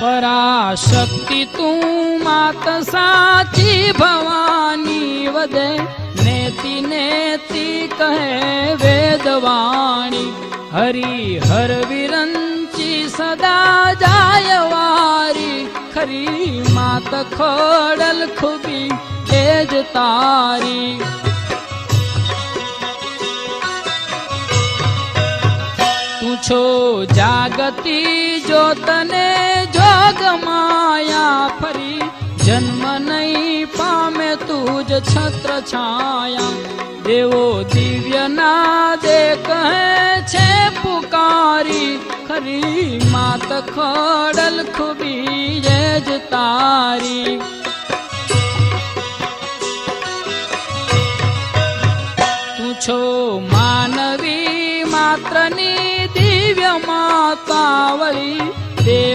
पराशक्ति तू मात साची भवानी वदे नेति नेति कहे वेदवाणी हरि हर विरंची सदा जायवारी खरी मात खोडल खुबी तेज तारी छो जागती जोतने जोग माया फरी जन्म नहीं पामे तुझ छत्र छाया देवो दिव्य ना दे कहे छे पुकारी खरी मात खोडल खुबी जेज तारी तू छो मानवी मात्रनी दिव्य मातावली